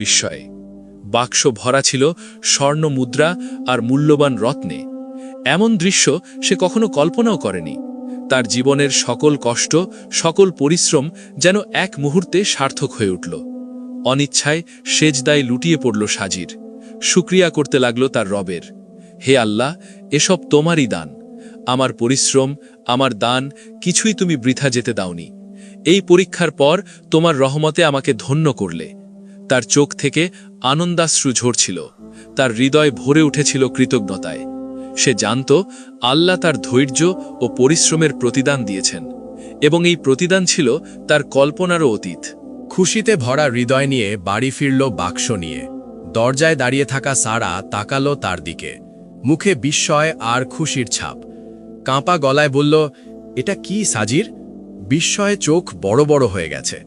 বিস্ময়ে। বাক্স ভরা ছিল স্বর্ণ মুদ্রা আর মূল্যবান রত্নে। এমন দৃশ্য সে কখনো কল্পনাও করেনি। তার জীবনের সকল কষ্ট, সকল পরিশ্রম যেন এক মুহূর্তে সার্থক হয়ে উঠল। অনিচ্ছায় সেজদায় লুটিয়ে পড়ল সাজির। শুকরিয়া করতে লাগল তার রবের। হে আল্লাহ, এসব তোমারই দান। আমার পরিশ্রম, আমার দান কিছুই তুমি বৃথা যেতে দাওনি। এই পরীক্ষার পর তোমার রহমতে আমাকে ধন্য করলে। তার চোখ থেকে আনন্দাশ্রু ঝরছিল, তার হৃদয় ভরে উঠেছিল কৃতজ্ঞতায়। সে জানত আল্লাহ তার ধৈর্য ও পরিশ্রমের প্রতিদান দিয়েছেন, এবং এই প্রতিদান ছিল তার কল্পনারও অতীত। খুশিতে ভরা হৃদয় নিয়ে বাড়ি ফিরল বাক্স নিয়ে। দরজায় দাঁড়িয়ে থাকা সারা তাকালো তার দিকে, মুখে বিস্ময় আর খুশির ছাপ। কাঁপা গলায় বলল, এটা কি সাজির? বিস্ময়ে চোখ বড় বড় হয়ে গেছে।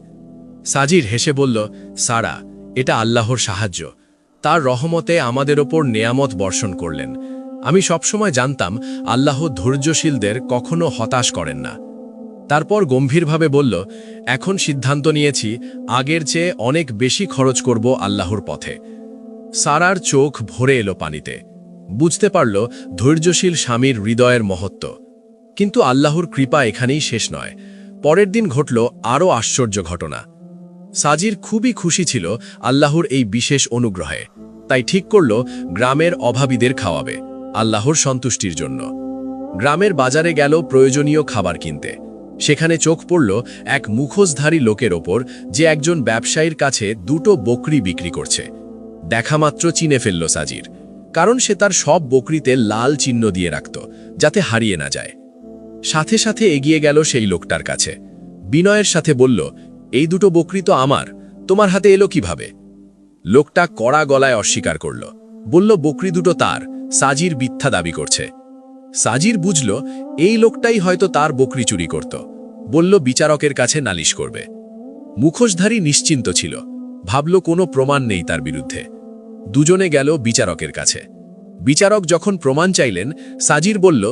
সাজির হেসে বলল, সারা, এটা আল্লাহর সাহায্য। তার রহমতে আমাদের ওপর নেয়ামত বর্ষণ করলেন। আমি সবসময় জানতাম আল্লাহ ধৈর্যশীলদের কখনো হতাশ করেন না। তারপর গম্ভীরভাবে বলল, এখন সিদ্ধান্ত নিয়েছি আগের চেয়ে অনেক বেশি খরচ করব আল্লাহর পথে। সারার চোখ ভরে এলো পানিতে। বুঝতে পারল ধৈর্যশীল স্বামীর হৃদয়ের মহত্ব। কিন্তু আল্লাহর কৃপা এখানেই শেষ নয়। পরের দিন ঘটল আরও আশ্চর্য ঘটনা। সাজির খুবই খুশি ছিল আল্লাহর এই বিশেষ অনুগ্রহে। তাই ঠিক করল গ্রামের অভাবীদের খাওয়াবে, আল্লাহর সন্তুষ্টির জন্য। গ্রামের বাজারে গেল প্রয়োজনীয় খাবার কিনতে। সেখানে চোখ পড়ল এক মুখোশধারী লোকের ওপর, যে একজন ব্যবসায়ীর কাছে 2টো বকরি বিক্রি করছে। দেখামাত্র চিনে ফেলল সাজির, কারণ সে তার সব বকরিতে লাল চিহ্ন দিয়ে রাখত, যাতে হারিয়ে না যায়। সাথে সাথে এগিয়ে গেল সেই লোকটার কাছে। বিনয়ের সাথে বলল, এই 2টো বকরি তো আমার, তোমার হাতে এলো কিভাবে? লোকটা কড়া গলায় অস্বীকার করল, বলল বকরি 2টো তার, সাজির মিথ্যা দাবি করছে। সাজির বুঝল এই লোকটাই হয়তো তার বকরি চুরি করত। বলল বিচারকের কাছে নালিশ করবে। মুখোশধারী নিশ্চিন্ত ছিল, ভাবল কোনো প্রমাণ নেই তার বিরুদ্ধে। দুজনে গেল বিচারকের কাছে। বিচারক যখন প্রমাণ চাইলেন, সাজির বলল,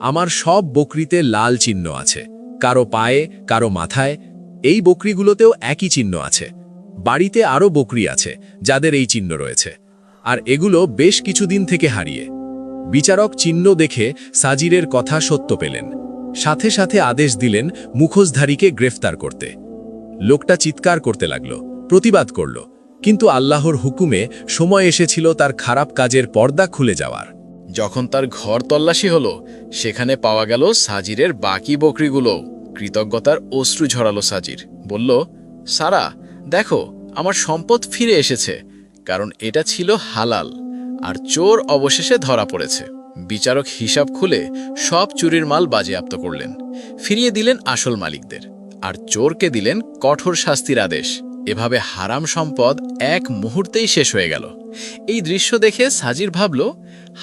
আমার সব বকরিতে লাল চিহ্ন আছে, কারো পায়ে, কারো মাথায়। এই বকরিগুলোতেও একই চিহ্ন আছে। বাড়িতে আরও বকরি আছে যাদের এই চিহ্ন রয়েছে, আর এগুলো বেশ কিছুদিন থেকে হারিয়ে। বিচারক চিহ্ন দেখে সাজিরের কথা সত্য পেলেন। সাথে সাথে আদেশ দিলেন মুখোশধারীকে গ্রেফতার করতে। লোকটা চিৎকার করতে লাগল, প্রতিবাদ করল, কিন্তু আল্লাহর হুকুমে সময় এসেছিল তার খারাপ কাজের পর্দা খুলে যাওয়ার। যখন তার ঘর তল্লাশি হলো, সেখানে পাওয়া গেল সাজিরের বাকি বকরিগুলো। কৃতজ্ঞতার অশ্রু ঝরালো সাজির। বলল, সারা, দেখো, আমার সম্পদ ফিরে এসেছে, কারণ এটা ছিল হালাল, আর চোর অবশেষে ধরা পড়েছে। বিচারক হিসাব খুলে সব চুরির মাল বাজেয়াপ্ত করলেন, ফিরিয়ে দিলেন আসল মালিকদের, আর চোরকে দিলেন কঠোর শাস্তির আদেশ। এভাবে হারাম সম্পদ এক মুহূর্তেই শেষ হয়ে গেল। এই দৃশ্য দেখে সাজির ভাবল,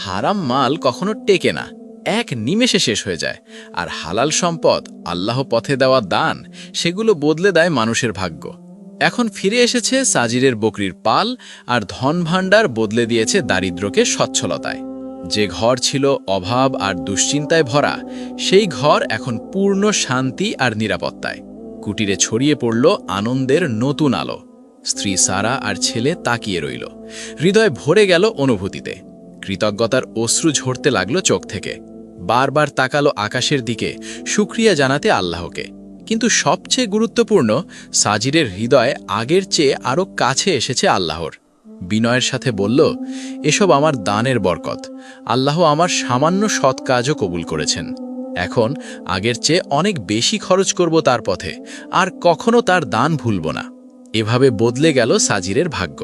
হারাম মাল কখনো টেকে না, এক নিমেষে শেষ হয়ে যায়। আর হালাল সম্পদ, আল্লাহ পথে দেওয়া দান, সেগুলো বদলে দেয় মানুষের ভাগ্য। এখন ফিরে এসেছে সাজিরের বকরির পাল, আর ধন ভাণ্ডার বদলে দিয়েছে দারিদ্র্যকে সচ্ছলতায়। যে ঘর ছিল অভাব আর দুশ্চিন্তায় ভরা, সেই ঘর এখন পূর্ণ শান্তি আর নিরাপত্তায়। কুটিরে ছড়িয়ে পড়ল আনন্দের নতুন আলো। স্ত্রী সারা আর ছেলে তাকিয়ে রইল, হৃদয় ভরে গেল অনুভূতিতে। কৃতজ্ঞতার অশ্রু ঝরতে লাগলো চোখ থেকে। বারবার তাকালো আকাশের দিকে, শুকরিয়া জানাতে আল্লাহকে। কিন্তু সবচেয়ে গুরুত্বপূর্ণ, সাজিরের হৃদয় আগের চেয়ে আরও কাছে এসেছে আল্লাহর। বিনয়ের সাথে বলল, এসব আমার দানের বরকত। আল্লাহ আমার সামান্য সৎ কাজও কবুল করেছেন। এখন আগের চেয়ে অনেক বেশি খরচ করব তার পথে, আর কখনো তার দান ভুলব না। এভাবে বদলে গেল সাজিরের ভাগ্য।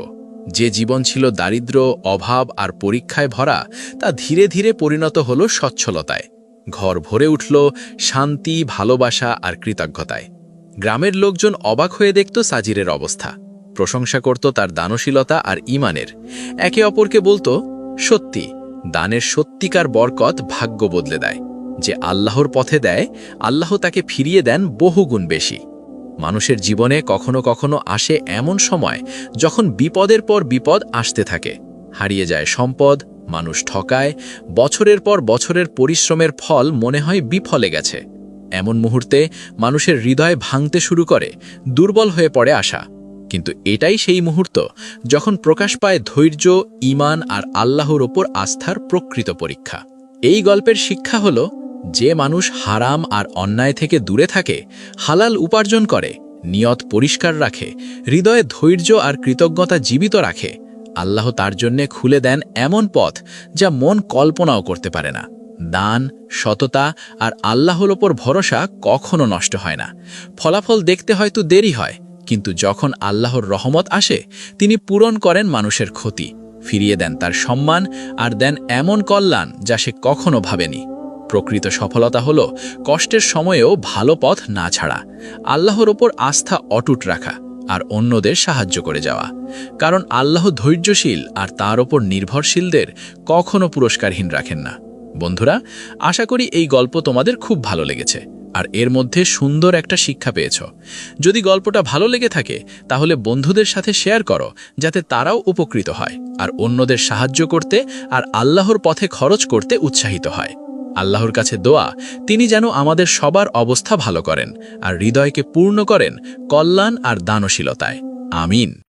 যে জীবন ছিল দারিদ্র্য, অভাব আর পরীক্ষায় ভরা, তা ধীরে ধীরে পরিণত হল সচ্ছলতায়। ঘর ভরে উঠল শান্তি, ভালোবাসা আর কৃতজ্ঞতায়। গ্রামের লোকজন অবাক হয়ে দেখত সাজিরের অবস্থা, প্রশংসা করত তার দানশীলতা আর ঈমানের। একে অপরকে বলতো, সত্যি, দানের সত্যিকার বরকত ভাগ্য বদলে দেয়। যে আল্লাহর পথে দেয়, আল্লাহ তাকে ফিরিয়ে দেন বহুগুণ বেশি। মানুষের জীবনে কখনো কখনো আসে এমন সময় যখন বিপদের পর বিপদ আসতে থাকে। হারিয়ে যায় সম্পদ, মানুষ ঠকায়, বছরের পর বছরের পরিশ্রমের ফল মনে হয় বিফলে গেছে। এমন মুহূর্তে মানুষের হৃদয় ভাঙতে শুরু করে, দুর্বল হয়ে পড়ে আশা। কিন্তু এটাই সেই মুহূর্ত যখন প্রকাশ পায় ধৈর্য, ঈমান আর আল্লাহর ওপর আস্থার প্রকৃত পরীক্ষা। এই গল্পের শিক্ষা হলো, যে মানুষ হারাম আর অন্যায় থেকে দূরে থাকে, হালাল উপার্জন করে, নিয়ত পরিষ্কার রাখে, হৃদয়ে ধৈর্য আর কৃতজ্ঞতা জীবিত রাখে, আল্লাহ তার জন্যে খুলে দেন এমন পথ যা মন কল্পনাও করতে পারে না। দান, সততা আর আল্লাহর ওপর ভরসা কখনো নষ্ট হয় না। ফলাফল দেখতে হয়তো দেরি হয়, কিন্তু যখন আল্লাহর রহমত আসে, তিনি পূরণ করেন মানুষের ক্ষতি, ফিরিয়ে দেন তার সম্মান আর দেন এমন কল্যাণ যা সে কখনো ভাবেনি। প্রকৃত সফলতা হলো কষ্টের সময়েও ভালো পথ না ছাড়া, আল্লাহর ওপর আস্থা অটুট রাখা আর অন্যদের সাহায্য করে যাওয়া। কারণ আল্লাহ ধৈর্যশীল আর তার ওপর নির্ভরশীলদের কখনো পুরস্কারহীন রাখেন না। বন্ধুরা, আশা করি এই গল্প তোমাদের খুব ভালো লেগেছে আর এর মধ্যে সুন্দর একটা শিক্ষা পেয়েছ। যদি গল্পটা ভালো লেগে থাকে তাহলে বন্ধুদের সাথে শেয়ার করো, যাতে তারাও উপকৃত হয় আর অন্যদের সাহায্য করতে আর আল্লাহর পথে খরচ করতে উৎসাহিত হয়। আল্লাহর কাছে দোয়া, তিনি যেন আমাদের সবার অবস্থা ভালো করেন আর হৃদয়কে পূর্ণ করেন কল্যাণ আর দানশীলতায়। আমিন।